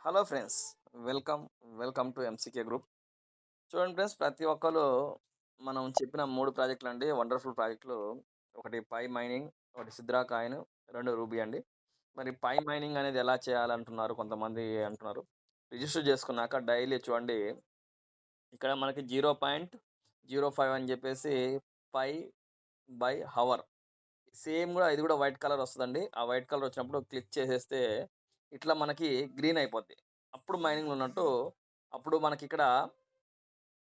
Hello friends. Welcome. Welcome to MCK group. చూడండి friends, ప్రతి ఒక్కళ్ళు మనం చెప్పిన 3 ప్రాజెక్టులండి వండర్‌ఫుల్ ప్రాజెక్టులు. ఒకటి పై మైనింగ్, ఒకటి సిద్రా కాయిన్, 2 రూబీ అండి. మరి పై మైనింగ్ అనేది ఎలా చేయాలంటున్నారు కొంతమంది అంటున్నారు. రిజిస్టర్ చేసుకున్నాక డైలీ చూడండి, ఇక్కడ మనకి 0.05 అని చెప్పేసి పై బై హవర్. సేమ్ గూడా ఇది గూడా వైట్ కలర్ వస్తదండి. ఆ వైట్ కలర్ వచ్చినప్పుడు క్లిక్ చేసేస్తే ఇట్లా మనకి గ్రీన్ అయిపోద్ది. అప్పుడు మైనింగ్‌లో ఉన్నట్టు. అప్పుడు మనకిక్కడ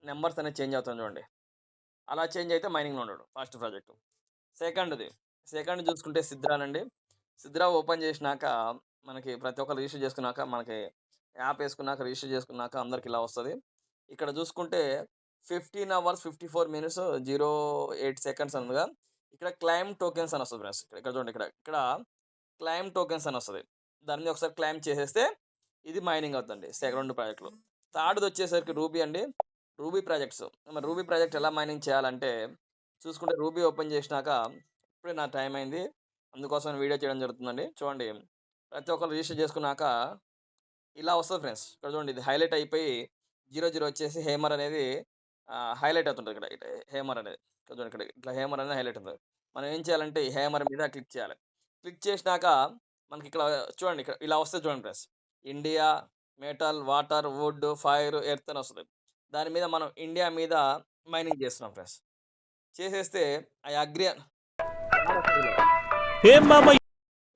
నంబర్స్ అనేది చేంజ్ అవుతుంది చూడండి. అలా చేంజ్ అయితే మైనింగ్‌లో ఉన్నట్టు ఫస్ట్ ప్రాజెక్ట్. సెకండ్‌ది. సెకండ్ చూసుకుంటే సిద్రానండి. సిద్రా ఓపెన్ చేసినాక మనకి ప్రతి ఒక్కరు రిజిస్టర్ చేసుకున్నాక మనకి యాప్ ఏసుకున్నాక రిజిస్టర్ చేసుకున్నాక అందరికి ఇలా వస్తది. ఇక్కడ చూసుకుంటే 15 అవర్స్ 54 మినిట్స్ 08 సెకండ్స్ అనగా ఇక్కడ క్లైమ్ టోకెన్స్ అని వస్తది ఫ్రెండ్స్. ఇక్కడ చూడండి ఇక్కడ క్లైమ్ టోకెన్స్ అని వస్తది. దాని మీద ఒకసారి క్లైమ్ చేసేస్తే ఇది మైనింగ్ అవుద్దండి. 2 ప్రాజెక్ట్‌లు. థర్డ్‌దొచ్చేసరికి రూబీ అండి. Ruby projects. మరి రూబీ ప్రాజెక్ట్ ఎలా మైనింగ్ చేయాలంటే చూసుకుంటే రూబీ ఓపెన్ చేసినాక ఇప్పుడే నా టైం అయింది. అందుకోసం వీడియో చేయడం జరుగుతుందండి. చూడండి, ప్రతి ఒక్కరు రిజిస్టర్ చేసుకున్నాక ఇలా వస్తది ఫ్రెండ్స్. ఇక్కడ చూడండి, ఇది హైలైట్ అయిపోయి 00 వచ్చేసి హేమర్ అనేది హైలైట్ అవుతుంటది ఇక్కడ. హేమర్ అనేది. ఇక్కడ చూడండి, ఇక్కడ ఇట్లా హేమర్ అనేది హైలైట్ అవుతది. మనం ఏం చేయాలంటే ఈ హేమర్ మీద క్లిక్ చేయాలి. క్లిక్ చేసినాక మనకిక్కడ చూడండి, ఇక్కడ ఇలా వస్తది చూడండి friends. India, metal, water, wood, fire, earth అని వస్తది. దాని మీద మనం ఇండియా మీద మైనింగ్ చేస్తున్నాం ఫ్రెండ్స్. చేసేస్తే ఆ అగ్రి యాడ్ వస్తది ఇలా. ఏం మామ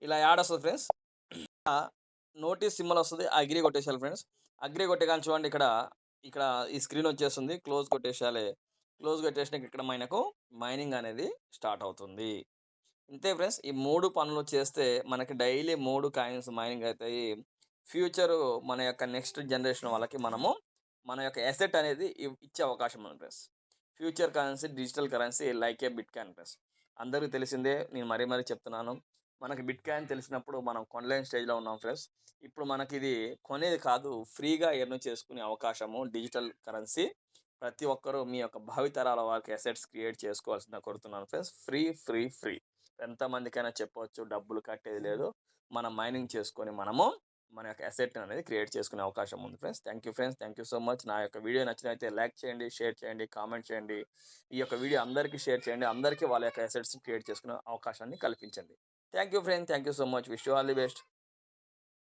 ఇలా యాడ్ వస్తది ఫ్రెండ్స్. నోటీస్ సింబల్ వస్తది. అగ్రి కొట్టేసేయాలి ఫ్రెండ్స్. అగ్రి కొట్టగానే చూడండి, ఇక్కడ ఈ స్క్రీన్ వచ్చేస్తుంది. క్లోజ్ కొట్టేసేయాలి. క్లోజ్ కొట్టేసినాక ఇక్కడ మనకు మైనింగ్ అనేది స్టార్ట్ అవుతుంది. ఇంతే ఫ్రెండ్స్. ఈ 3 పనులు చేస్తే మనకి డైలీ 3 కాయిన్స్ మైనింగ్ అయితాయి. ఫ్యూచరు మన యొక్క నెక్స్ట్ జనరేషన్ వాళ్ళకి మనము మన యొక్క అసెట్ అనేది ఇచ్చే అవకాశం ఉంది friends. Future currency, digital currency like ఏ బిట్‌కాయిన్ ఫ్రెండ్స్. అందరికి తెలిసిందే. నేను మరీ చెప్తున్నాను. మనకి బిట్‌కాయిన్ తెలిసినప్పుడు మనం కొనలేని స్టేజ్‌లో ఉన్నాం ఫ్రెండ్స్. ఇప్పుడు మనకిది కొనేది కాదు, ఫ్రీగా ఎర్న్ చేసుకునే అవకాశము డిజిటల్ కరెన్సీ. ప్రతి ఒక్కరు మీ యొక్క భావితరాల వారికి అసెట్స్ క్రియేట్ చేసుకోవాల్సిందిగా కోరుతున్నాను ఫ్రెండ్స్. ఫ్రీ. ఎంతమందికైనా చెప్పవచ్చు. డబ్బులు కట్టేది లేదు. మనం మైనింగ్ చేసుకొని మనము మన యొక్క అసెట్ అనేది క్రియేట్ చేసుకునే అవకాశం ఉంది friends. Thank you friends. Thank you so much. నా యొక్క వీడియో నచ్చినైతే లైక్ చేయండి, షేర్ చేయండి, కామెంట్ చేయండి. ఈ యొక్క వీడియో అందరికీ షేర్ చేయండి. అందరికీ వాళ్ళ యొక్క అసెట్స్ క్రియేట్ చేసుకునే అవకాశాన్ని కల్పించండి. Thank you friends. Thank you so much. Wish you all the best.